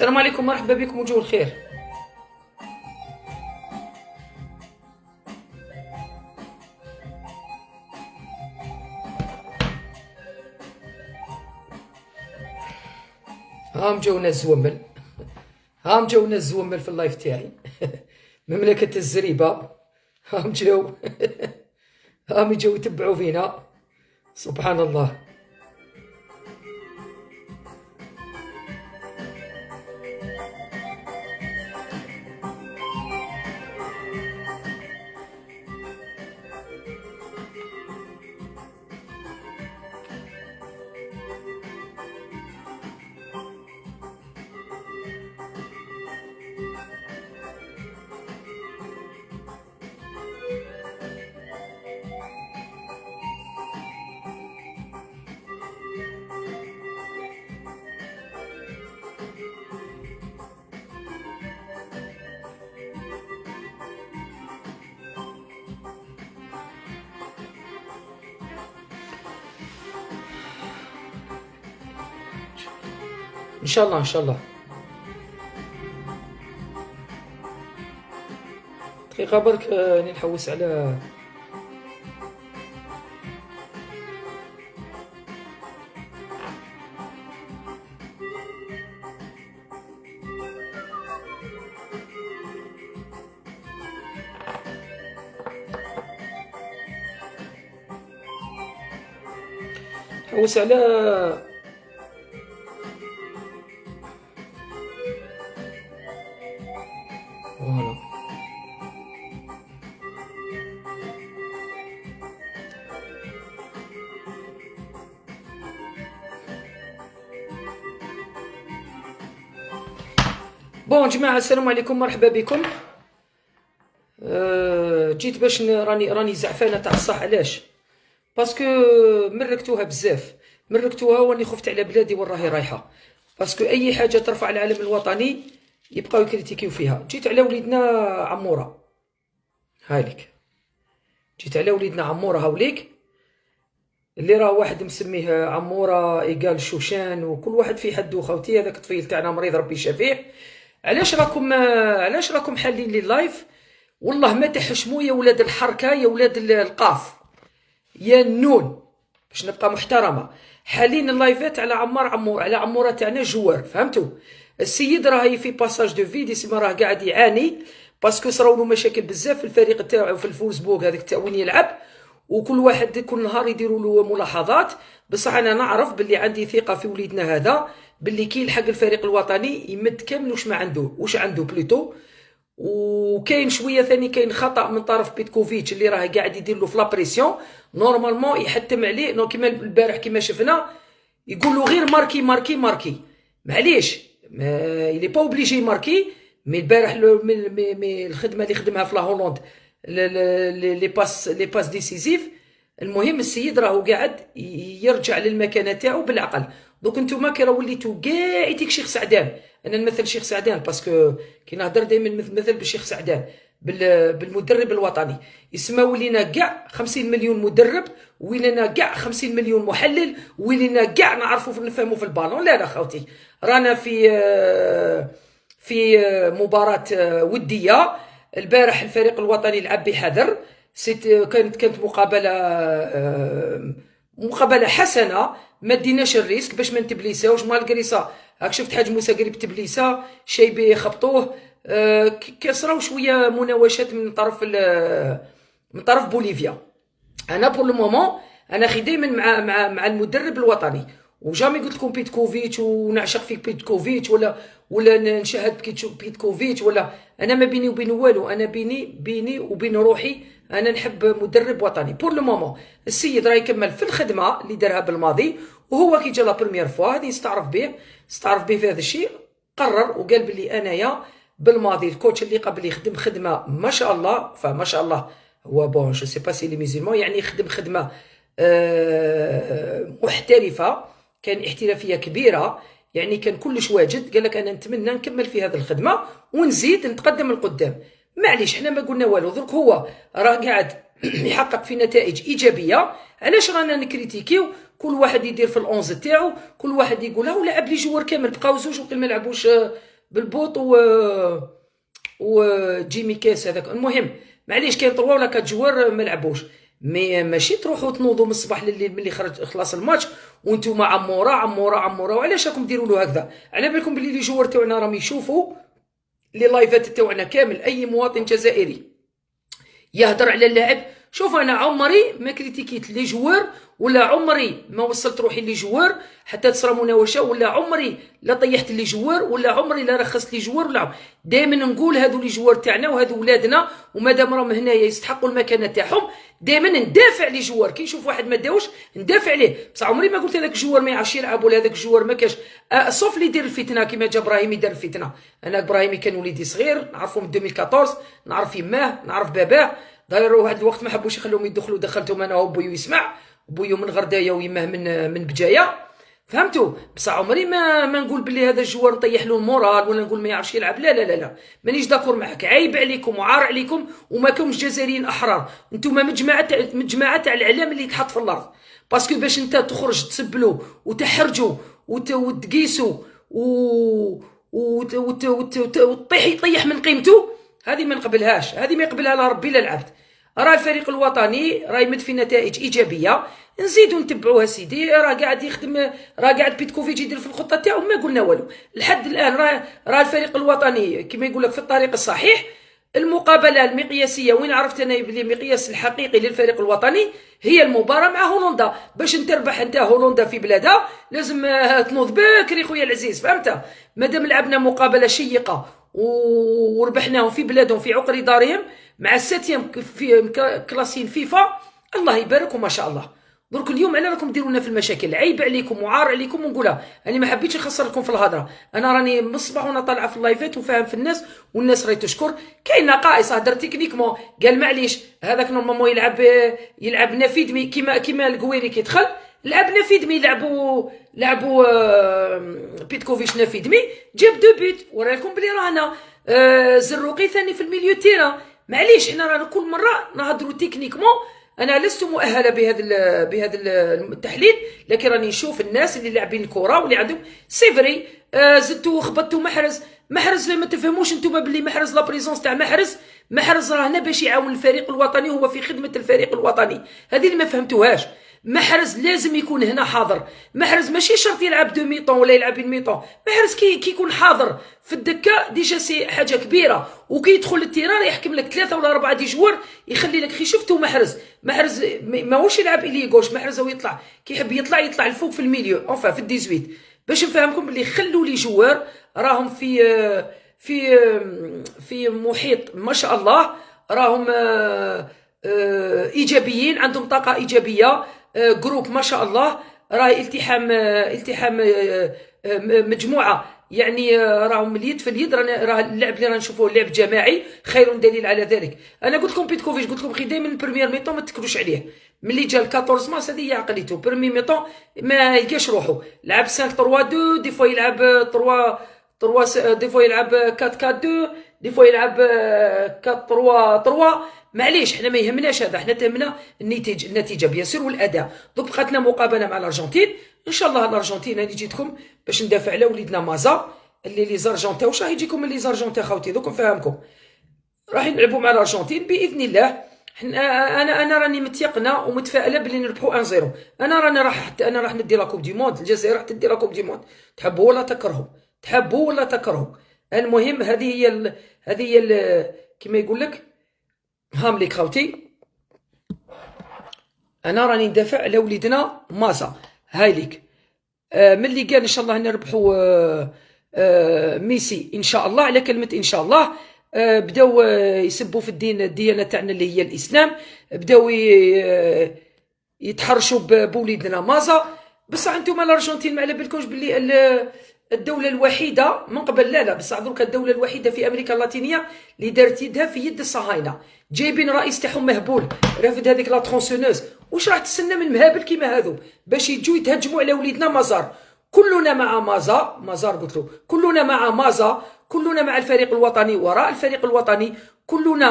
السلام عليكم، مرحبا بكم وجوه الخير. هام جونا الزومل، هام جونا الزومل في اللايف تاعي. مملكة الزريبة هام جاو. هام يجوا يتبعوا فينا، سبحان الله. ان شاء الله ان شاء الله. دقيقة برك راني نحوس على نحوس على فوالا. بون جماعة، السلام عليكم، مرحبا بكم. جيت باش راني زعفانة تاع الصح. علاش؟ باسكو مركتوها بزاف، مركتوها واني خفت على بلادي وين راهي رايحة. باسكو اي حاجة ترفع العلم الوطني يبقاو يكريتيكيو فيها. جيت على وليدنا عمورة، هايليك. جيت على وليدنا عمورة هاوليك، اللي راه واحد مسميه عمورة إيقال شوشان، وكل واحد في حدو. خوتي هذاك الطفيل تاعنا مريض ربي يشافيه. علاش راكم حالين لي اللايف؟ والله ما تحشموا يا ولاد الحركة، يا ولاد القاف، يا النون، باش نبقى محترمة. حالين اللايفات على عمور على عمورة تاعنا جوار، فهمتوا؟ السيد راهي في باساج دو فيد، يسمى راه قاعد يعاني باسكو صراولو مشاكل بزاف في الفريق تاعو في الفوسبوك هذاك تاع وين يلعب، وكل واحد كل نهار يديروا له ملاحظات. بصح انا نعرف باللي عندي ثقة في وليدنا هذا، باللي كي يلحق الفريق الوطني يمد كامل واش عنده بلوتو. وكاين شويه ثاني، كاين خطا من طرف بيتكوفيتش اللي راه قاعد يدير له في لابريسيون. نورمالمون يحتم عليه، نو كيما البارح كيما شفنا يقول له غير ماركي ماركي ماركي. معليش، يلي با اوبليجي ماركي. مي البارح مي الخدمه اللي خدمها في لا هولند، لي باس ديسيزيف. المهم السيد راهو قاعد يرجع للمكانه تاعو بالعقل. دوك نتوما كي راه وليتو كاع يتيك شيخ سعدان. انا نمثل شيخ سعدان باسكو كي نهضر دائما نمثل بالشيخ سعدان، بالمدرب الوطني. يسمى ولينا كاع 50 مليون مدرب، ولينا كاع 50 مليون محلل، ولينا كاع نعرفوا نفهموا في البالون. لا خوتي، رانا في مباراة ودية. البارح الفريق الوطني لعب بحذر. كانت مقابلة حسنة، ما ديناش الريسك باش ما نتبليساوش. مالغريسا هاك شفت حاج موسى قريب تبليسا، شيبي خبطوه. كسراو شويه مناوشات من طرف بوليفيا. انا بور لو مومون انا اخي دائما مع المدرب الوطني، وجامي قلت لكم بيتكوفيتش ونعشق فيك بيتكوفيتش ولا نشاهد بيتكوفيتش، ولا انا ما بيني وبين والو. انا بيني وبين روحي، انا نحب مدرب وطني. بور لو مومون السيد راه يكمل في الخدمه اللي دارها بالماضي، وهو كي جا لا بروميير فوا هذه استعرف به في هذا الشيء، قرر وقال بلي انايا بالماضي الكوتش اللي قبل يخدم خدمه ما شاء الله، فما شاء الله هو بون جو سي با سي لي ميزيلمون يعني يخدم خدمه محترفه، كان احترافيه كبيره، يعني كان كلش واجد. قال لك انا نتمنى نكمل في هذه الخدمه ونزيد نتقدم لقدام. معليش حنا ما قلنا والو، درك هو راه قاعد يحقق في نتائج ايجابيه. علاش رانا نكريتيكيو؟ كل واحد يدير في الأونز تاعو، كل واحد يقولها ولعب لي جوار كامل، بقاو زوج وقيل ما لعبوش بالبوط وجيمي كاس هذاك. المهم معليش كاين 3 ولا 4 جوار ما لعبوش، مي ماشي تروحوا تنوضوا من الصباح لليل ملي خلاص الماتش وانتم عموره. وعلاش راكم ديروا له هكذا؟ على بالكم بلي لي جوار تاعنا راهم يشوفوا لي لايفات تاعنا كامل. اي مواطن جزائري يهدر على اللاعب، شوف انا عمري ما كريتيكيت لي جوار، ولا عمري ما وصلت روحي لي جوار حتى تصرى مناوشه، ولا عمري لا طيحت لي جوار، ولا عمري لا رخصت لي جوار، ولا دائما نقول هذو لي جوار تاعنا وهذو ولادنا، ومادام راهم هنايا يستحقوا المكانه تاعهم دائما ندافع لي جوار. كي نشوف واحد ما داوش ندافع عليه، بصح عمري ما قلت هذاك الجوار ما يعرفش يلعب ولا هذاك الجوار ما كاش صوف اللي يدير الفتنه كيما جا ابراهيمي دار الفتنه. انا ابراهيمي كان وليدي صغير نعرفه من 2014، نعرف يماه نعرف باباه، داير واحد الوقت ما حبوش يخلوهم يدخلوا، دخلتهم انا وبويو يسمع، بويو من غردايه ويماه من بجايه، فهمتوا؟ بصح عمري ما نقول بلي هذا الجوار نطيح له المورال ولا نقول ما يعرفش يلعب. لا لا لا لا، مانيش داكور معاك. عيب عليكم وعار عليكم وما كومش جزائريين احرار، انتم مجمعه تاع الاعلام اللي يتحط في الارض. باسكو باش انت تخرج تسبلوا وتحرجوا وتقيسوا وتطيح يطيح من قيمته، هذه ما نقبلهاش، هذه ما يقبلها لا ربي لا العبد. راه الفريق الوطني راه يمد في نتائج ايجابيه، نزيدوا نتبعوها سيدي. راه قاعد يخدم، راه قاعد بيتكوفيتش يدير في الخطه تاعو، ما قلنا والو لحد الان. راه الفريق الوطني كما يقول لك في الطريق الصحيح. المقابله المقياسيه وين عرفت انا بلي المقياس الحقيقي للفريق الوطني هي المباراه مع هولندا. باش تربح انت هولندا في بلادها لازم تنوض بكري خويا العزيز، فهمت؟ مادام لعبنا مقابله شيقه وربحناهم في بلادهم في عقر دارهم مع الساتيام في كلاسين فيفا، الله يبارك وما شاء الله. درك اليوم على راكم ديرونا في المشاكل؟ عيب عليكم وعار عليكم. ونقولها انا ما حبيتش نخسر لكم في الهضره، انا راني من الصباح وانا طالعه في اللايفات وفاهم في الناس، والناس راهي تشكر. كاين نقائص هضر تكنيكمون، قال معليش هذاك نورمالمون يلعب نافيدمي كيما القويري كي دخل لعب نافيدمي، لعبوا بيتكوفيتش نافيدمي جاب 2 بيت. وراكم بلي رانا زروقي ثاني في الميليو تيرا. معليش حنا رانا كل مره نهضروا تكنيكمون. انا لست مؤهله بهذا التحليل، لكن راني نشوف الناس اللي لاعبين الكره واللي عندهم سيفري. زدتوا خبطتوا محرز ما تفهموش انتم بلي محرز لا بريزونس تاع محرز راه هنا باش يعاون الفريق الوطني، هو في خدمه الفريق الوطني. هذه اللي ما فهمتوهاش. محرز لازم يكون هنا حاضر. محرز ماشي شرط يلعب 2 ميطون ولا يلعب 1 ميطون. محرز كي يكون حاضر في الدكه ديجا سي حاجه كبيره، وكي يدخل للتيران يحكم لك 3 ولا 4 دي جوار، يخلي لك. خي شفتوا محرز ماهوش يلعب الي غوش. محرز هو يطلع كي يحب يطلع الفوق في الميليو في الديزويت. باش نفهمكم بلي خلوا لي جوار راهم في محيط ما شاء الله، راهم ايجابيين، عندهم طاقه ايجابيه، جروب ما شاء الله. راه التحام مجموعه، يعني راهم اليد في اليد. راه اللعب اللي نشوفوه لعب جماعي، خير دليل على ذلك. انا قلت لكم بيتكوفيتش، قلت لكم دائما البريمير ميطون ما تكلوش عليه. ملي جا 14 مارس هذه هي عقليته. بريمير ميطون ما يلقاش روحه، لعب 5-3-2، دي فوا يلعب 3 دي فوا يلعب 4-4-2، دي فوا يلعب 4-3-3. معليش حنا ما يهمناش هذا، حنا تهمنا النتيجه بيان سور والاداء. دوك بقات لنا مقابله مع الارجنتين، ان شاء الله الارجنتين انا جيتكم باش ندافع على وليدنا مازا اللي لي زارجنتين. واش راح يجيكم لي زارجنتين خاوتي؟ دوك نفهمكم راح نلعبوا مع الارجنتين باذن الله. انا راني متيقنه ومتفائله بلي نربحوا 1-0. انا راح ندي لا كوب دي موند. الجزائر راح تدي لا كوب دي موند، تحبوا ولا تكرهوا. المهم هذه هي كما يقول لك هامليك خاوتي. انا راني ندافع على وليدنا مازا هايليك. ملي قال ان شاء الله نربحوا ميسي ان شاء الله، على كلمه ان شاء الله بداو يسبوا في الديانه تاعنا اللي هي الاسلام، بداو يتحرشوا بوليدنا مازا. بصح انتم الارجنتين ما على بالكمش باللي الدولة الوحيدة من قبل، لا بصح درك الدولة الوحيدة في امريكا اللاتينية اللي دارت يدها في يد الصهاينة. جايبين رئيس تاعهم مهبول رافد هذيك لا ترونسونوز. واش راح تستنى من مهابل كيما هذو باش يجوا يتهجموا على وليدنا مازار؟ كلنا مع مازار قلت له كلنا مع مازا، كلنا مع الفريق الوطني، وراء الفريق الوطني، كلنا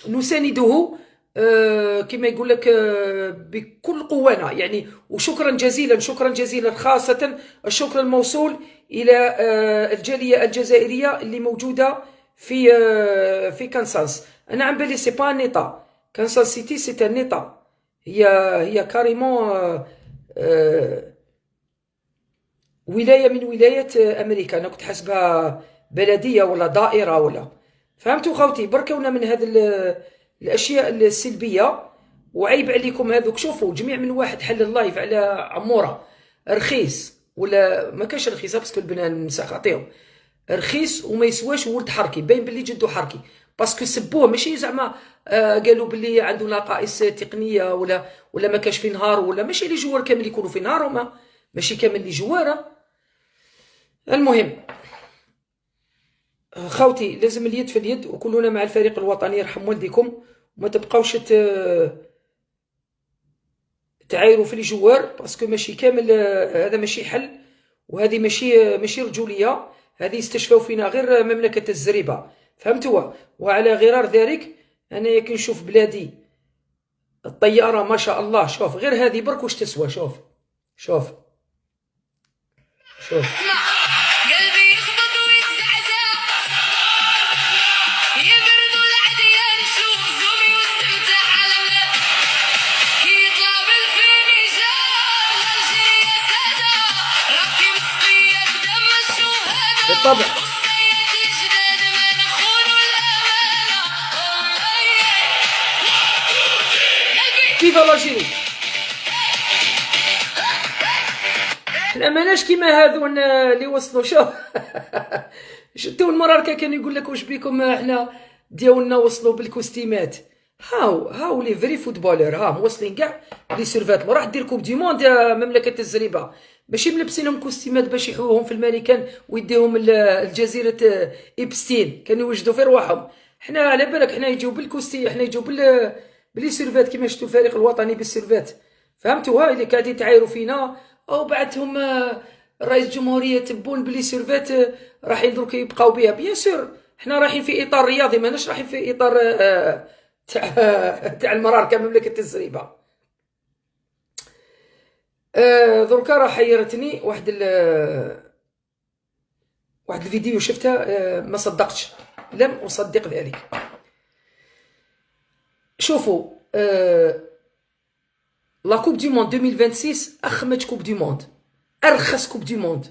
نسانده كما يقول لك بكل قوانا يعني. وشكرا جزيلا، شكرا جزيلا، خاصة الشكر الموصول إلى الجالية الجزائرية اللي موجودة في كانساس. أنا عم بالي سي با نيتا، كانساس سيتي سي ان نيتا، هي كاريمون ولاية من ولايات أمريكا. أنا كنت حسبها بلدية ولا دائرة ولا، فهمتوا خوتي؟ بركونا من هذه الأشياء السلبية، وعيب عليكم هذوك. شوفوا جميع من واحد حل اللايف على عمورة رخيص ولا ما كاش رخيصة، باسكو البنان مسخطيهم رخيص وما يسواش ولد حركي، باين باللي جدو حركي، باسكو سبوه ماشي زعما قالوا باللي عنده نقائص تقنيه ولا ما كاش في نهار، ولا ماشي لي جوار كامل يكونوا في نهار، وما ماشي كامل لي جوار. المهم خوتي لازم اليد في اليد، وكلنا مع الفريق الوطني. يرحم والديكم وما تبقاوش تعايروا في الجوار، باسكو ماشي كامل هذا ماشي حل، وهذه ماشي رجوليه، هذه يستشفاو فينا غير مملكه الزريبه، فهمتوا؟ وعلى غرار ذلك انا كي نشوف بلادي الطياره ما شاء الله، شوف غير هذه برك واش تسوى، شوف شوف شوف قلبي يخبط ويتزعزع يبرد العديان شوف زومي واستمتع على النت كي يطلع بالفينيشان الجيرية سادة راكي مسقية بدم الشهداء بالطبع. والصياد الجداد ما نخونوا الأمانة كيف لاجيري الاماناش كيما هذون اللي وصلوا. شوف شفتوا المراركه كان يقول لك واش بيكم احنا ديالنا وصلوا بالكوستيمات. هاو لي فري فوتبولر ها موصلين كاع لي سيرفات. راح دير كوب دي موند مملكه الزريبه، ماشي ملبسينهم كوستيمات باش يحوهم في الماريكان ويديهم الجزيره إبستين، كانوا يوجدوا في رواحهم. حنا على بالك حنا يجيو بالكوستي، حنا يجيو بلي سيرفات كيما شفتوا الفريق الوطني بالسيرفات، فهمتوا؟ ها اللي قاعدين تعايروا فينا او بعثهم رئيس الجمهوريه تبون بلي سيرفات راح درك يبقاو بها. بيان سور حنا رايحين في اطار رياضي، ماناش رايحين في اطار تاع المراركه مملكه الزريبه. دركا راه حيرتني واحد الفيديو شفتها ما صدقتش، لم اصدق ذلك. شوفوا لا كوب دي موند 2026 اخمج كوب دي موند، ارخص كوب دي موند.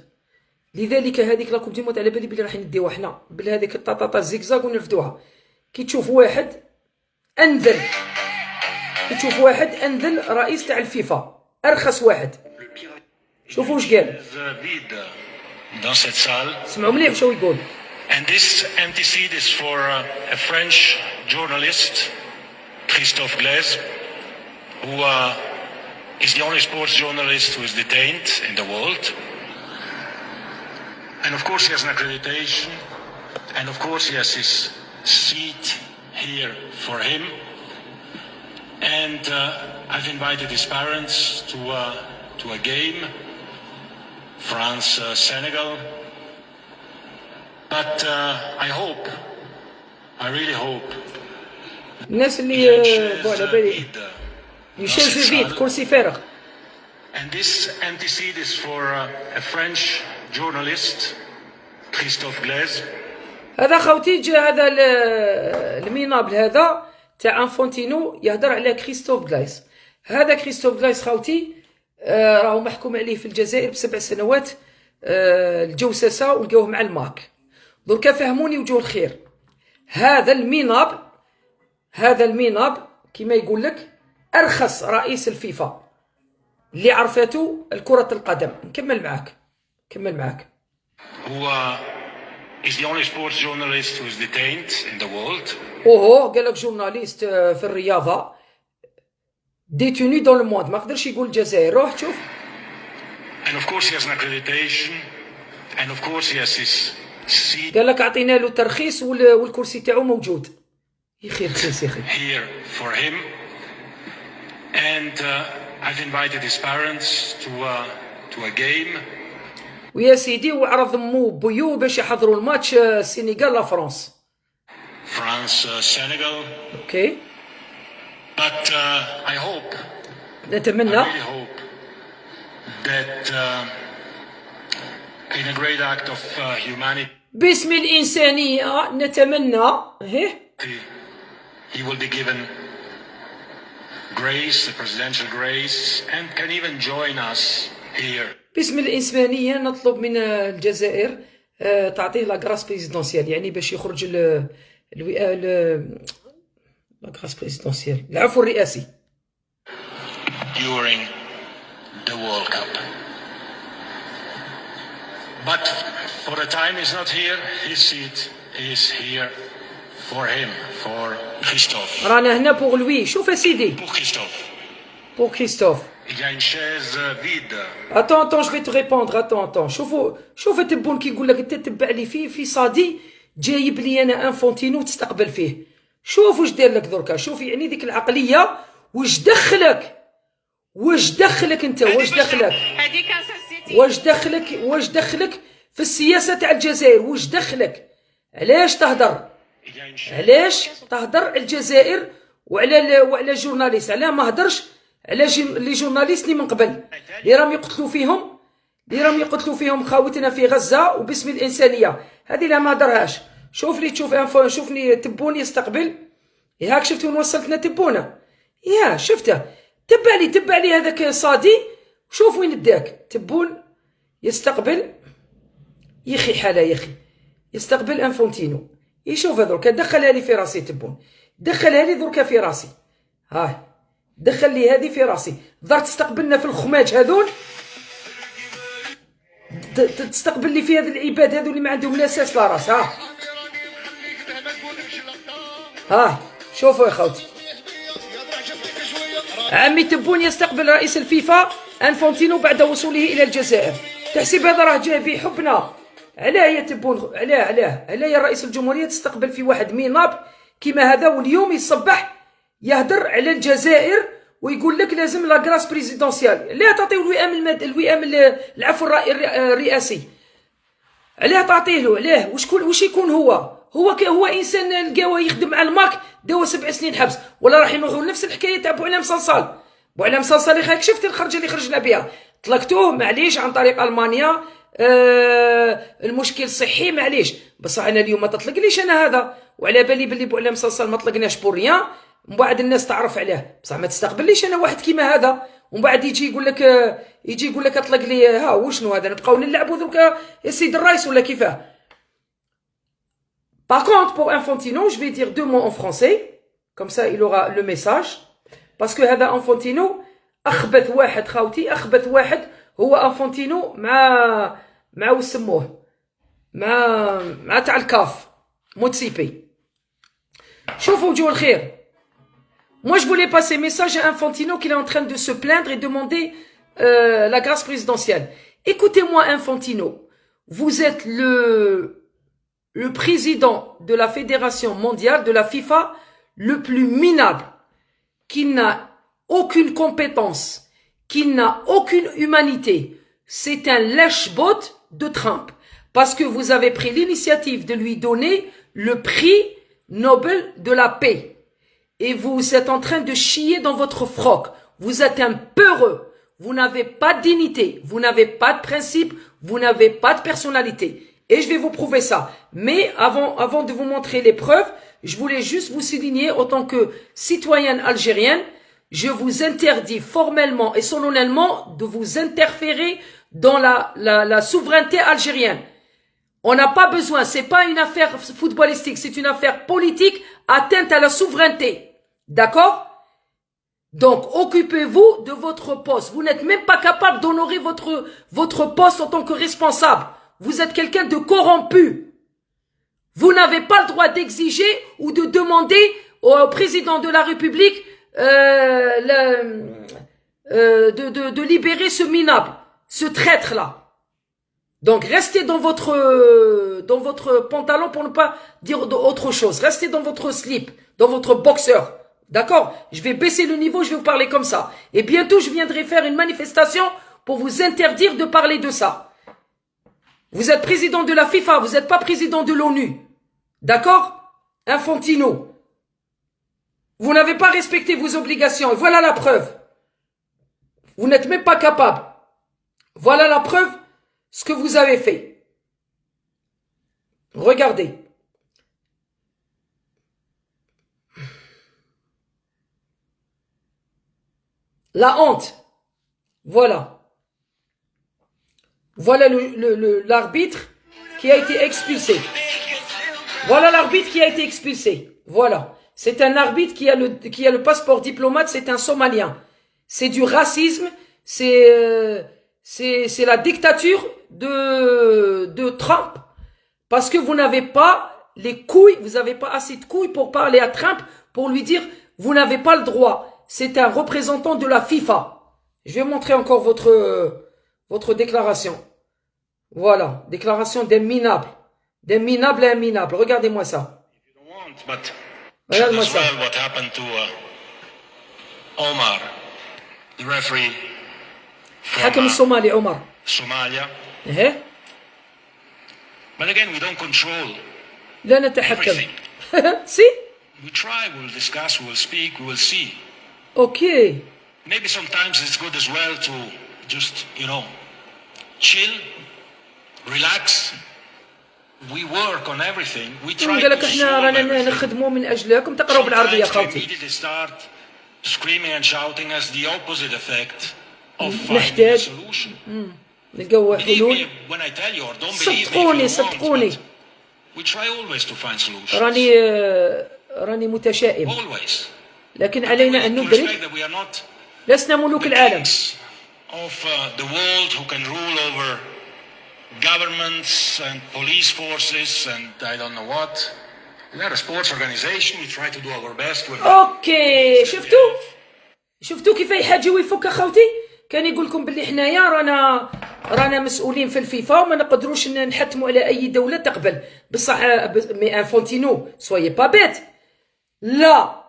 لذلك هذيك لا كوب دي موند على بالي بلي راح نديوها حنا بهذيك الطاطا زيكزاك ونرفدوها. كي تشوف واحد انذل رئيس تاع الفيفا، ارخص واحد. شوفوا واش قال، سمعوا مليح واش هو يقول. And this empty seat is for a French journalist, Christophe Glaise, who is the only sports journalist who is detained in the world. And of course he has an accreditation, and of course he has his seat here for him. And I've invited his parents to a game, France-Senegal. But I really hope الناس اللي على بالي يشازوا فيت كرسي فارغ. And this empty seat is for a French journalist, Christophe Glaise. هذا خوتي جا هذا المينابل هذا تاع انفونتينو يهدر على كريستوف غلايس. هذا كريستوف غلايس خوتي راهو محكوم عليه في الجزائر ب7 سنوات الجوسسه، ولقاوه مع الماك. دركا فهموني وجوه الخير. هذا الميناب كما يقول لك ارخص رئيس الفيفا اللي عرفته الكرة القدم. نكمل معاك. Who is the only sports journalist who is detained in the world. قال لك جورناليست في الرياضة détenus dans le monde. ما قدرش يقول الجزائر. روح شوف. And of course he has an accreditation, and of course he has his seat قال لك اعطينا له ترخيص والكرسي تاعو موجود. يخي رخيص يخي. here for him. And I've invited his parents to a game. ويا سيدي وعرض مو بيو باش يحضروا الماتش السنغال لا فرنسا. France, Senegal. اوكي. But I hope, I نتمنى really hope that in a great act of humanity, باسم الإنسانية نتمنى he will be given grace, the presidential grace, and can even join us here. باسم الإنسانية نطلب من الجزائر تعطيه لا غراس بريزيدونسيال، يعني باش يخرج لا غراس بريزيدونسيال، العفو الرئاسي. During the World Cup. But for the time he's not here, his seat is here for him, for Christophe. رانا هنا بوغ لوي. شوف سيدي. Pour Christophe. بوغ كريستوف. Il y a une chaise vide. Attends, je vais te répondre. Attends. شوف التبون كي يقول لك انت تتبع لي فيه في صادي جايب لي انا انفونتينو تستقبل فيه. شوف واش داير لك دركا. شوف يعني ذيك العقليه واش دخلك انت واش دخلك في السياسه تاع الجزائر. واش دخلك؟ علاش تهدر الجزائر وعلى جورناليست؟ علاه ما هدرش على لي جورناليست اللي من قبل اللي راهم يقتلوا فيهم خاوتنا في غزه وباسم الانسانيه؟ هذه لا ما هدرهاش. شوفني تبون يستقبل. هاك شفتوا وين وصلتنا تبونا؟ يا شفته. تبع لي هذاك صادي. شوف وين داك تبون يستقبل. يخي حاله يخي يستقبل انفونتينو. يشوف درك دخلها لي في راسي تبون. دخلها لي دركا في راسي. هاي دخل لي هذه في راسي. ضرت تستقبلنا في الخماج هذول. تستقبل لي في هذا العباد هذول اللي ما عندهم لا اساس لا راس. ها شوفوا يا خوتي. عمي تبون يستقبل رئيس الفيفا انفونتينو بعد وصوله الى الجزائر. تحسب هذا راه جاي بحبنا؟ علاه يا تبون؟ علاه يا رئيس الجمهوريه تستقبل في واحد ميناب كيما هذا واليوم يصبح يهدر على الجزائر ويقول لك لازم لا غراس بريزيدونسيال؟ لا تعطيو الوئام العفو الرئاسي. علاه تعطيه له؟ علاه؟ واش يكون هو انسان لقاوه يخدم على الماك داوه 7 سنين حبس؟ ولا راح يروحوا نفس الحكايه تاع بوعلام صلصال اللي خاك شفت الخرجه اللي خرجنا بها؟ طلقتوه معليش عن طريق المانيا. المشكل صحي معليش، بصح انا اليوم ما تطلقليش انا هذا، وعلى بالي باللي بوعلام صلصال ما طلقناش بوريان. من بعد الناس تعرف عليه، بصح ما تستقبليش انا واحد كيما هذا ومن بعد يجي يقول لك اطلق لي. ها وشنو هذا؟ نبقاو نلعبوا دركا يا سيد الرئيس ولا كيفاه؟ Par contre, pour Infantino, je vais dire 2 mots en français, comme ça il aura le message. Parce que هذا Infantino أخبث واحد خاوتي، أخبث واحد هو Infantino مع وسموه مع تاع الكاف موتسيبي. شوفوا وجوه الخير. Moi je voulais passer message à Infantino qu'il est en train de se plaindre et demander la grâce présidentielle. Écoutez-moi Infantino, vous êtes le président de la fédération mondiale, de la FIFA, le plus minable, qui n'a aucune compétence, qui n'a aucune humanité. C'est un lèche-botte de Trump. Parce que vous avez pris l'initiative de lui donner le prix Nobel de la paix. Et vous êtes en train de chier dans votre froc. Vous êtes un peureux. Vous n'avez pas de dignité. Vous n'avez pas de principe. Vous n'avez pas de personnalité. Et je vais vous prouver ça. Mais avant de vous montrer les preuves, je voulais juste vous souligner, en tant que citoyenne algérienne, je vous interdis formellement et solennellement de vous interférer dans la souveraineté algérienne. On n'a pas besoin, c'est pas une affaire footballistique, c'est une affaire politique atteinte à la souveraineté. D'accord? Donc, occupez-vous de votre poste. Vous n'êtes même pas capable d'honorer votre poste en tant que responsable. Vous êtes quelqu'un de corrompu. Vous n'avez pas le droit d'exiger ou de demander au président de la République de libérer ce minable, ce traître-là. Donc, restez dans votre pantalon pour ne pas dire autre chose. Restez dans votre slip, dans votre boxeur. D'accord? Je vais baisser le niveau, je vais vous parler comme ça. Et bientôt, je viendrai faire une manifestation pour vous interdire de parler de ça. Vous êtes président de la FIFA, vous n'êtes pas président de l'ONU. D'accord? Infantino. Vous n'avez pas respecté vos obligations. Et voilà la preuve. Vous n'êtes même pas capable. Voilà la preuve, ce que vous avez fait. Regardez. La honte. Voilà. Voilà l'arbitre qui a été expulsé. Voilà l'arbitre qui a été expulsé. Voilà. C'est un arbitre qui a le passeport diplomate, c'est un Somalien. C'est du racisme, c'est la dictature de Trump. Parce que vous n'avez pas les couilles, vous n'avez pas assez de couilles pour parler à Trump, pour lui dire, vous n'avez pas le droit. C'est un représentant de la FIFA. Je vais montrer encore votre déclaration. Voilà, déclaration des minables. Des minables et imminables. Regardez-moi ça. Regardez-moi ça. What happened to Omar, the referee حكم الصومالي عمر. Somalia. إيه؟ But again, we don't control لا نتحكم. everything. سي؟ We try, we'll discuss, we'll speak, we will see. اوكي. Maybe sometimes it's good as well to just, chill, relax. We work on everything. We try قال لك to احنا solve رانا everything. نخدموا من اجلكم تقراوا بالعربيه Sometimes we خاوتي. immediately start screaming and shouting as the opposite effect of finding a نحتاج solution. نلقاو Believe حلول. me when I tell you, or don't believe me صدقوني if you want, صدقوني. but we try always to find solutions. راني متشائم. Always. لكن We علينا ان need to ندرك respect that we are not لسنا ملوك العالم. kings of the world who can rule over governments and police forces and I don't know what. We are a sports organization. We try to do our best with اوكي شفتوا كيف يحاجي ويفك اخوتي. كان يقول لكم باللي حنايا رانا مسؤولين في الفيفا وما نقدروش نحتموا على اي دوله تقبل. بصح مي انفونتينو سويي با بيت. لا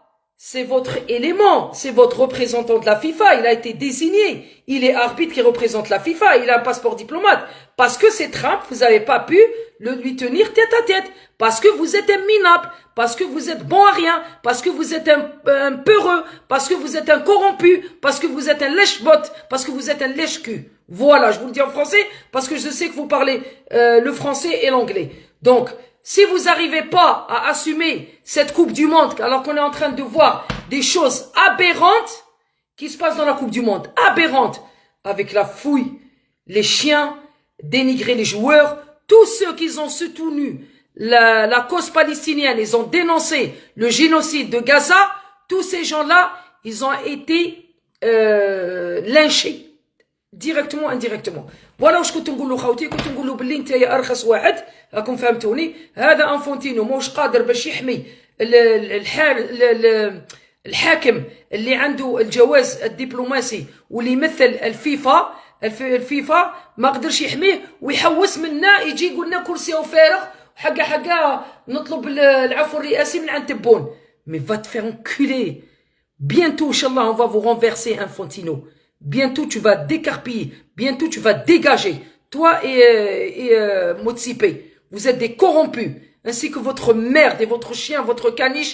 c'est votre élément, c'est votre représentant de la FIFA, il a été désigné, il est arbitre qui représente la FIFA, il a un passeport diplomate. Parce que c'est Trump, vous n'avez pas pu lui tenir tête à tête. Parce que vous êtes un minable, parce que vous êtes bon à rien, parce que vous êtes un peureux, parce que vous êtes un corrompu, parce que vous êtes un lèche-botte, parce que vous êtes un lèche-cul. Voilà, je vous le dis en français, parce que je sais que vous parlez le français et l'anglais. Donc, si vous n'arrivez pas à assumer cette Coupe du Monde, alors qu'on est en train de voir des choses aberrantes qui se passent dans la Coupe du Monde, aberrantes, avec la fouille, les chiens, dénigrer les joueurs, tous ceux qui ont soutenu la cause palestinienne, ils ont dénoncé le génocide de Gaza, tous ces gens-là, ils ont été lynchés. ديريكتومون انديريكتومون. فوالا واش كنت نقول له خاوتي، كنت نقول له باللي انت يا ارخص واحد، راكم فهمتوني، هذا انفونتينو ماهوش قادر باش يحمي الحاكم اللي عنده الجواز الدبلوماسي واللي يمثل الفيفا ما قدرش يحميه ويحوس منا يجي يقول لنا كرسيه فارغ حقا نطلب العفو الرئاسي من عند تبون. مي va te faire enculer. Bientôt inchallah on va vous renverser Infantino. Bientôt tu vas décarpiller, bientôt tu vas dégager, toi et Motsipe. Vous êtes des corrompus, ainsi que votre merde et votre chien, votre caniche,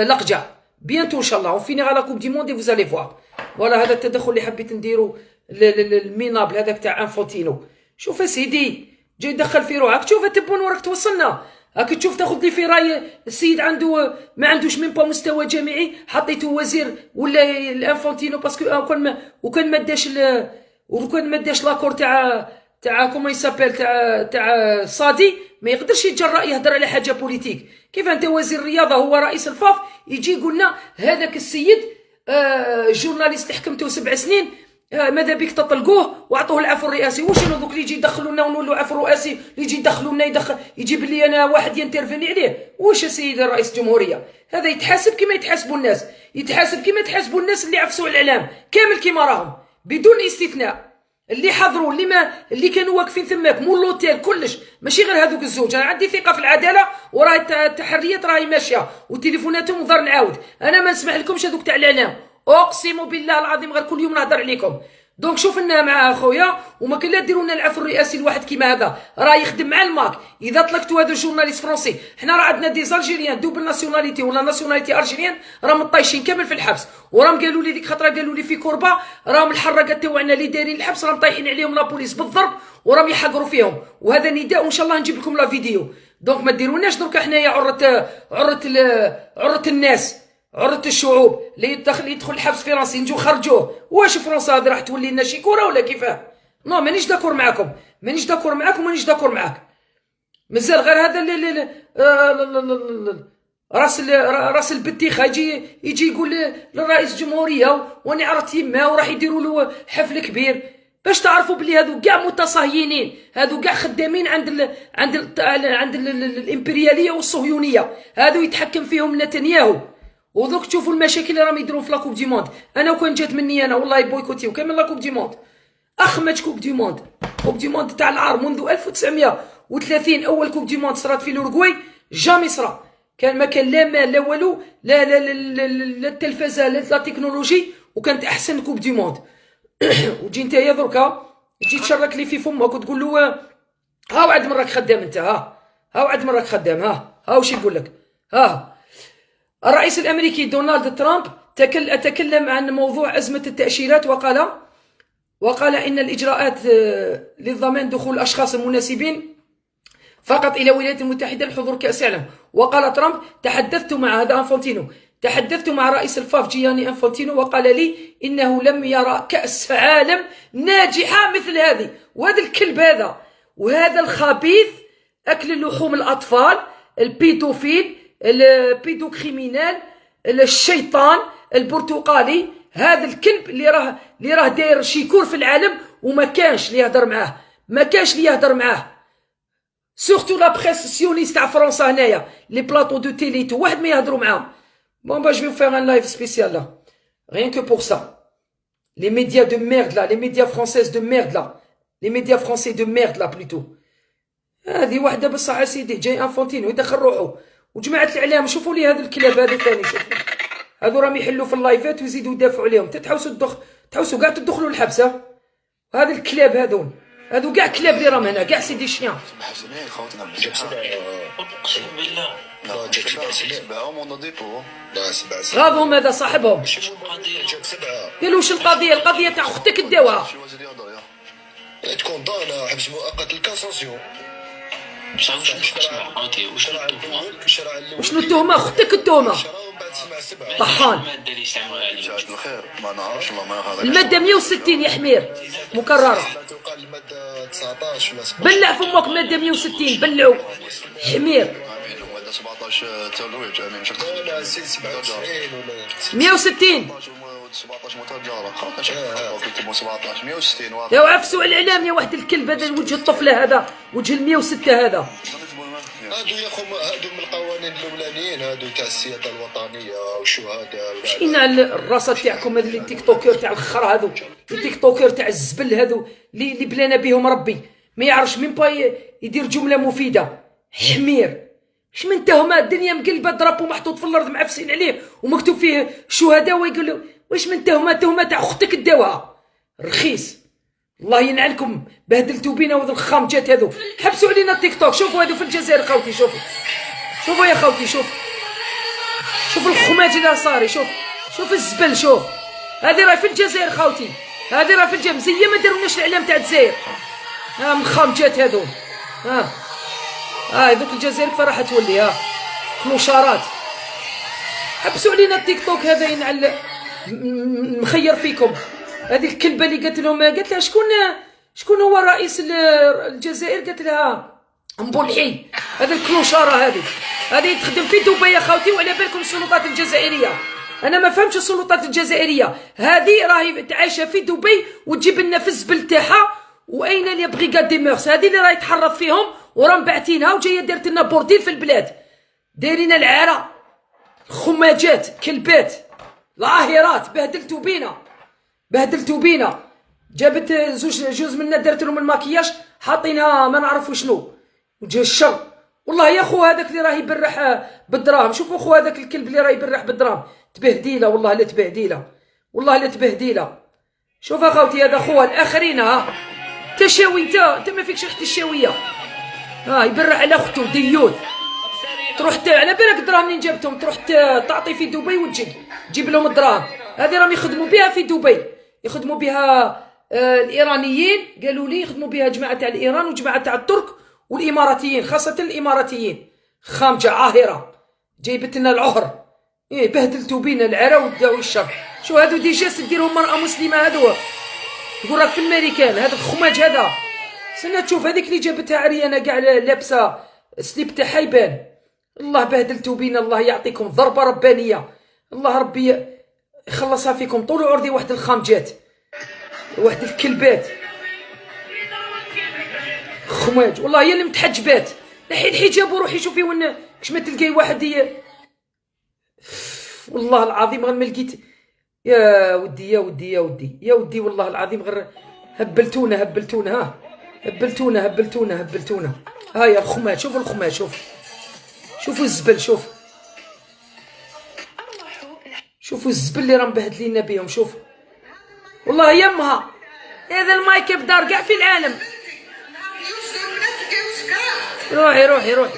l'Arja. Bientôt inchallah, on finira la Coupe du Monde et vous allez voir. Voilà, هذا التدخل اللي حبيت نديرو المينابل هذاك تاع انفونتينو. شوف سيدي جاي يدخل في روحك، شوف تبون وراك توصلنا. هاك تشوف تاخذ لي في راي السيد عنده ما عندوش ميم با مستوى جامعي، حطيته وزير ولا الانفونتينو باسكو وكان ما داش لاكور تاع كوما يسابيل تاع صادي ما يقدرش يتجرأ يهضر على حاجه بوليتيك. كيف انت وزير الرياضه هو رئيس الفاف يجي يقول لنا هذاك السيد جورناليست اللي حكمته 7 سنين ماذا بك تطلقوه واعطوه العفو الرئاسي. وشنو دوك اللي يجي يدخلوا لنا ونقولوا عفو الرئاسي، اللي يجي يدخلوا لنا يجيب لي انا واحد ينترفيني عليه؟ واش السيد رئيس الجمهوريه هذا يتحاسب كما يتحاسبوا الناس، يتحاسب كما يتحاسبوا الناس اللي عفسوا الاعلام كامل كما راهم بدون استثناء، اللي حضروا اللي كانوا واقفين ثماك مول لوتيل كلش، ماشي غير هذوك الزوج. انا عندي ثقه في العداله وراهي التحريات راهي ماشيه وتليفوناتهم ونظر نعاود. انا ما نسمح لكمش هذوك تاع الاعلام، اقسم بالله العظيم غير كل يوم نهضر عليكم. دونك شوف لنا مع اخويا وما كان لا ديروا لنا العفو الرئاسي لواحد كيما هذا راه يخدم مع الماك. اذا طلقتوا هذا الجورناليست فرونسي، حنا راه عندنا دي زالجيريان دوبل ناسيوناليتي ولا ناسيوناليتي ارجيريان راهم طايشين كامل في الحبس، وراهم قالوا لي ديك خطره قالوا لي في كوربا راهم الحراقات تاعنا اللي دايرين الحبس راهم طايحين عليهم لابوليس بالضرب وراهم يحقروا فيهم، وهذا نداء وان شاء الله نجيب لكم لا فيديو. دونك ما ديروناش درك حنايا عرة الناس، عرض الشعوب اللي يدخل الحبس فرنسي نجو خرجوه. واش فرنسا هذه راح تولي لنا شي كوره ولا كيفاه؟ نو مانيش داكور معاكم، مانيش داكور معاكم، مانيش داكور معاك. مازال غير هذا راس البتيخه يجي يقول للرئيس الجمهوريه واني عرفت يما وراح يديروا له حفل كبير، باش تعرفوا بلي هذو كاع متصهينين، هذو كاع خدامين عند الامبرياليه والصهيونيه، هذو يتحكم فيهم نتنياهو. ودوك تشوفوا المشاكل اللي راهم يديروا في لاكوب دي موند. انا وكان جات مني انا والله بويكوتيو كامل لاكوب دي موند، اخمج كوب دي موند، كوب دي موند تاع العار منذ 1930 اول كوب دي موند صرات في الاورغواي، جامي صرا كان ما كان لا مال لا والو لا لا لا, لا, لا التلفزه لا تكنولوجي، وكانت احسن كوب دي موند. وتجي نتايا دركا تجي تشرك لي في فمك وتقول له ها وعد من راك خدام انت، ها وعد من راك خدام، ها واش يقول لك. الرئيس الامريكي دونالد ترامب تكلم عن موضوع ازمه التاشيرات وقال ان الاجراءات لضمان دخول الاشخاص المناسبين فقط الى الولايات المتحده لحضور كاس العالم. وقال ترامب تحدثت مع رئيس الفاف جياني انفانتينو وقال لي انه لم يرى كاس عالم ناجحه مثل هذه. وهذا الكلب هذا وهذا الخبيث اكل لحوم الاطفال، البيدوفيل، البيدوكريمينال، الشيطان البرتقالي، هذا الكلب اللي راه داير شيكور في العالم وما كانش اللي يهضر معاه، سورتو لا بريس سيونيست تاع فرنسا هنايا لي بلاطو دو تيلي تو واحد ما يهضروا معاهم. بون با جو فيغ ان لايف سبيسيال لا rien que pour ça. Les médias de merde là, les médias françaises de merde là, les médias français de merde là plutôt. هذه واحده بصح يا سيدي جاي انفونتينو يدخل روحه وجماعه الاعلام. شوفوا لي هذا الكلاب هذا ثاني، شوفوا هذو راهم يحلوا في اللايفات ويزيدوا يدافعوا عليهم، تحوسوا كاع تدخلوا الحبس. هذا الكلاب هذو كاع كلاب اللي راهم هنا كاع سيدي الشيان. اقسم بالله غاضهم هذا صاحبهم. قالوا واش القضيه تاع اختك داوها تكون ضانه حبس مؤقت الكاساسيون. وشنو التهمه؟ اختك التهمه طحان. الماده 160 يا حمير مكرره. بلع فمك ماده 160 بلعوا حمير. 160 يا عفسوا الاعلام يا واحد الكلب هذا وجه الطفله هذا وجه 106 هذا. هادو يا خو هادو من القوانين الاولانيين هادو تاع السياده الوطنيه والشهداء. مشينا على الراسات تاعكم هذو التيك توكر تاع الخر، هذو التيك توكر تاع الزبل هذو اللي بلانا بهم ربي ما يعرفش مين با يدير جمله مفيده. حمير اش من تهمه؟ الدنيا مقلبه درابو محطوط في الارض معفسين عليه ومكتوب فيه شهداء ويقول له واش من تهمه تاع اختك داوها رخيص. الله ينعلكم بهدلتوا بينا وذ الخامجات هذو. حبسوا علينا التيك توك. شوفوا هذو في الجزائر خوتي، شوفوا يا خوتي، شوف الخماج اللي صاري، شوف الزبل، شوف هذه راه في الجزائر خوتي، هذه راه في الجزائر مزيه ما دارولناش الاعلام تاع الجزائر. ها من خامجات هذو، هذوك الجزائر فراح تولي كلوشارات. حبسوا علينا التيك توك هذا ينعل مخير فيكم. هذه الكلبه اللي قالت لها شكون هو رئيس الجزائر؟ قالت لها مبولحي. هذا الكلوشاره هذه تخدم في دبي يا خاوتي، وعلى بالكم السلطات الجزائريه انا ما فهمتش السلطات الجزائريه هذه راهي عايشه في دبي وتجيب لنا في الزبل تاعها. واين لي بريغاد دي مورس هذه اللي راهي تحرض فيهم وراهم باعتينها وجايه دارت لنا بورديل في البلاد، دايرين العاره خماجات كلبات لاهرات. بهدلتو بينا جابت جوز منا درت لهم الماكياج حاطينها ما نعرف شنو وجه الشر. والله يا خو هذاك اللي راه يبرح بالدراهم، شوفوا خو هذاك الكلب اللي راه يبرح بالدراهم تبهديله والله لا تبهديله والله لا تبهديله. شوف اخوتي هذا خوها الاخرين ها تشاوي انت ما فيكش ريحه الشاويه ها يبرح على اخته ديوث. تروح على بالك الدراهم منين جابتهم تروح تعطي في دبي وتجي تجيب لهم الدراهم هذه راهم يخدموا بها في دبي يخدموا بها الايرانيين قالوا لي يخدموا بها جماعه تاع الايران وجماعه تاع الترك والاماراتيين خاصه الاماراتيين. خامجه عاهره جايبت لنا العهر بهدلتوا بينا العرا والداو الشر. شو هادو ديجا تديرهم مرأة مسلمة هادو تقول راك في الامريكان هذا الخماج هذا. سنة تشوف هذيك اللي جابتها عريانة كاع لابسة سليب تاعها يبان. الله بهدلتوا بينا الله يعطيكم ضربة ربانية الله ربي يخلصها فيكم طول عرضي واحد الخامجات واحد الكلبات خماج والله هي اللي متحجبات. نحي الحجاب وروحي شوفي وين كش ما تلقاي واحد والله العظيم غير ما لقيت يا ودي والله العظيم غير هبلتونا ها هبلتونا. ها يا الخماج شوفوا الخماج شوفوا الزبل شوفوا الزبل اللي راهم مبهدلين بهم. شوف والله يمها هذا المايك بدار كاع في العالم.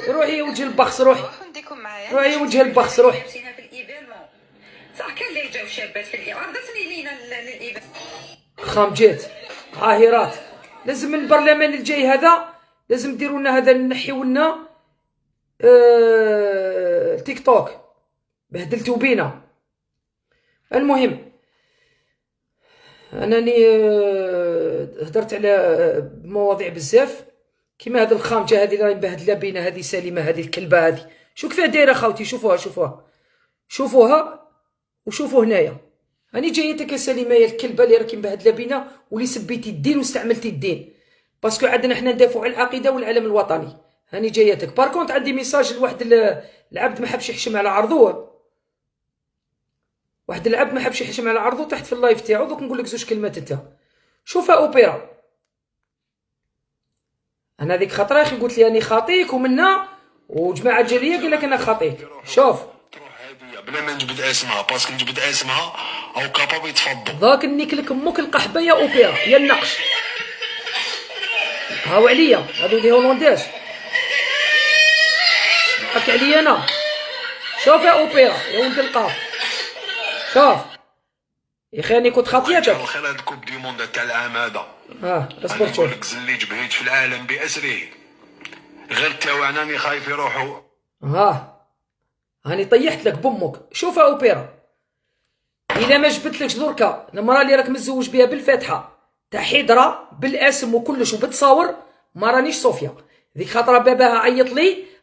روحي وجه البخس روحي وجه البخس روحي. صح كان اللي جاو شابات في الايران ضفني لينا للايبان خامجات عاهرات. لازم البرلمان الجاي هذا لازم ديروا لنا هذا نحيوا لنا تيك توك بهدلتوا بينا. المهم انني هدرت على مواضيع بزاف كيما هذا الخامجه هذه اللي راهي مبهدله بينا هذه سليمه هذه الكلبه هذه. شو كيفاه دايره خاوتي شوفوها وشوفوا هنايا راني جايتك يا سليمه يا الكلبه اللي راكي مبهدله بينا واللي سبيتي الدين واستعملتي الدين باسكو عندنا حنا ندافعوا على العقيده والعلم الوطني. هاني جايتك باركونت عندي ميساج لواحد العبد ما حبش يحشم على عرضه. واحد العبد ما حبش يحشم على عرضه تحت في اللايف تاعو دوك نقول لك زوج كلمات انت. شوف اوبيرا انا هذيك خطره اخي قلت لي راني خاطيك ومنا وجماعه جاليه قال لك انا خاطيك. شوف بلا ما نجبد اسمها باسكو نجبد اسمها او كابابل يتفضل ذاك نيكلك امك القحبه يا اوبيرا يا النقش. هاو عليا هادو دي هولنداش حك عليا انا. شوف يا اوبيرا يا ولد القاف شوف يا اخي راني كنت خاطيتك خير هاد الكوب دي موند تاع العام هذا. اصبر شوف لك زلي جبهيت في العالم باسره غير تاوعنا راني خايف يروحوا. هاني طيحت لك بامك. شوف اوبيرا الا ما جبتلكش دركا المراه اللي راك متزوج بها بالفاتحه تاع حيدره بالاسم وكلش وبتصاور ما رانيش صوفيا. ذيك خاطره باباها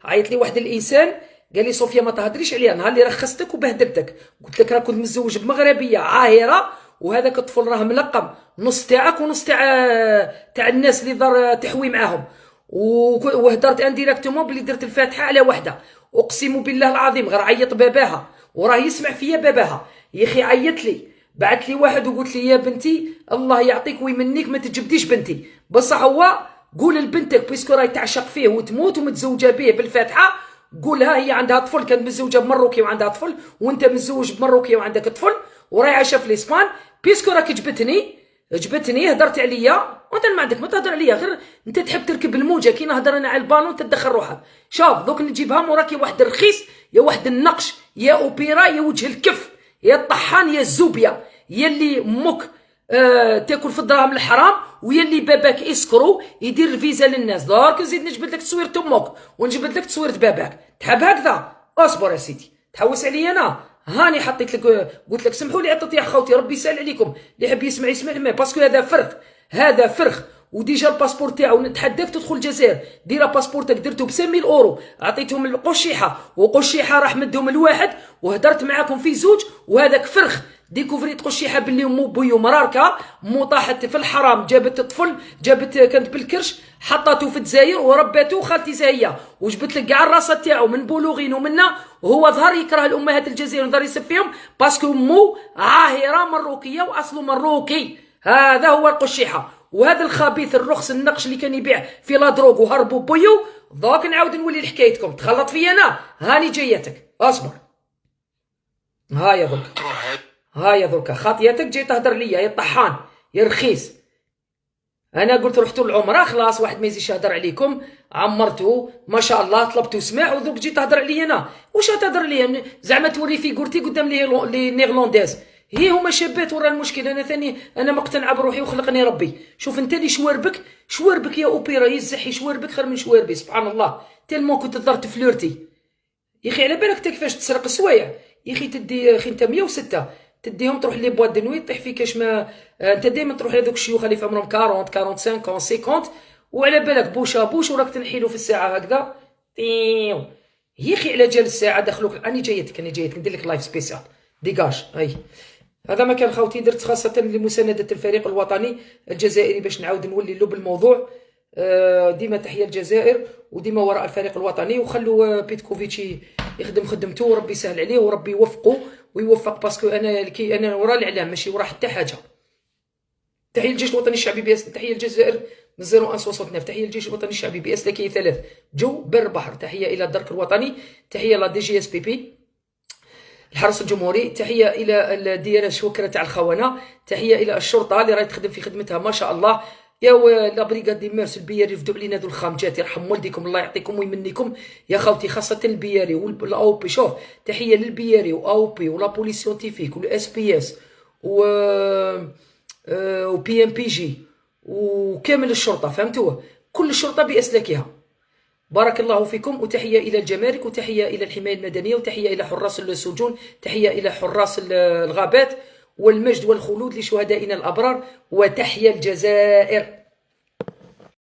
عيط لي واحد الانسان قال لي صوفيا ما تهدريش عليا نهار اللي رخصتك وبهدلتك قلت لك راه كنت متزوج بمغربيه عاهره وهذاك الطفل راه ملقم نص تاعك ونص تاع الناس اللي دار تحوي معاهم وهدرت انديريكتومون بلي درت الفاتحه على وحده. اقسم بالله العظيم غير عيط باباها وراه يسمع فيا باباها يا اخي عيط لي بعث لي واحد وقلت لي يا بنتي الله يعطيك ويمنيك ما تجبديش بنتي بصح هو قول لبنتك بيسكو راهي تعشق فيه وتموت ومتزوجه به بالفاتحه قولها هي عندها طفل كانت متزوجه بمروكي وعندها طفل وانت متزوج بمروكي وعندك طفل وراهي عايشه في الاسبان بيسكو راك جبتني هدرت عليا وانت ما عندك ما تهدر عليا غير انت تحب تركب الموجه كي نهضر انا على البالون تدخل روحك. شوف دوك نجيبها موراك يا واحد الرخيص يا واحد النقش يا اوبيرا يا وجه الكف يا الطحان يا الزوبيا يا اللي امك تاكل في الدراهم الحرام ويا اللي باباك اسكرو يدير الفيزا للناس. دارك نزيد نجبد لك تصويره امك ونجبد لك تصويره باباك تحب هكذا. اصبر يا سيدي تحوس عليا انا هاني حطيت لك قلت لك سمحوا لي عطيت يا خوتي ربي يسهل عليكم اللي يحب يسمع مي باسكو هذا فرخ وديجا الباسبور تاعو نتحداك تدخل الجزائر، ديرا باسبورتك درتو ب 5000 اورو، عطيتهم القشيحه وقشيحه راح مدهم الواحد وهدرت معاكم في زوج، وهذاك فرخ ديكوفريت قشيحه باللي مو بويو مراركه مو طاحت في الحرام، جابت طفل كانت بالكرش حطاتو في الجزائر ورباتو خالتي سهيه وجبت لك كاع الراسه تاعو من بولوغين ومنا، وهو ظهر يكره الامهات الجزائر وظهر يسب فيهم باسكو مو عاهره مروكيه واصله مروكي. هذا هو القشيحه. وهذا الخبيث الرخص النقش اللي كان يبيع في لا دروغ وهربوا بويو، ضاك نعاود نولي لحكايتكم. تخلط فيا انا، هاني جايتك اصبر. هايا دركا خاطيتك جاي تهدر ليا يا طحان يا رخيص. انا قلت رحتوا العمره خلاص واحد ما يزيدش يهدر عليكم، عمرتوا ما شاء الله طلبتوا سماح ودروك جيت تهدر عليا انا. واش تهدر ليا زعما توري فيغورتي قدام لي نيرلانديز؟ هي هما شابات ورا المشكل. انا ثاني انا مقتنعه بروحي وخلقني ربي. شوف انت اللي شواربك يا اوبيرا يزحي شواربك خير من شواربي سبحان الله. تالمون كنت تضر تفلورتي يا اخي. على بالك انت كيفاش تسرق السوايع يا اخي؟ تدي يا اخي انت 106 تديهم تروح لي بواد دو نوي طيح فيك كاش ما انت دائما تروح لهذوك الشيوخ اللي في عمرهم 40 45 50 وعلى بالك بوشا بوش وراك تنحيلو في الساعه هكذا طيو يا اخي. على جال الساعه دخلوك. انا جايتك ندير لك لايف سبيسيال ديجاج. هاي هذا ما كان خوتي درت خاصه لمسانده الفريق الوطني الجزائري باش نعاود نولي له بالموضوع. ديما تحيه الجزائر وديما وراء الفريق الوطني، وخلوا بيتكوفيتش يخدم خدمته وربي يسهل عليه وربي يوفقه ويوفق باسكو انا ورا الاعلام ماشي ورا حتى حاجه. تحيه الجيش الوطني الشعبي بي اس، تحيه الجزائر من 0169، تحيه الجيش الوطني الشعبي بي اس لكي 3 جو بر بحر، تحيه الى الدرك الوطني، تحيه لا دي جي اس بي بي الحرس الجمهوري، تحيه الى الديانه الشوكره تاع الخونه، تحيه الى الشرطه اللي راهي تخدم في خدمتها ما شاء الله. يا لا بريغاد دي ميرس البياري رفدوا علينا ذو الخامجات يرحم والديكم الله يعطيكم ويمنيكم يا خوتي، خاصه البياري والاو بي. شوف تحيه للبياري واو بي ولا بوليس سيونتيفيك والاس بي اس و بي ام بي جي وكامل الشرطه فهمتوا، كل الشرطه باسلاكها. بارك الله فيكم. وتحيه الى الجمارك وتحيه الى الحمايه المدنيه وتحيه الى حراس السجون، تحيه الى حراس الغابات، والمجد والخلود لشهدائنا الابرار، وتحيا الجزائر.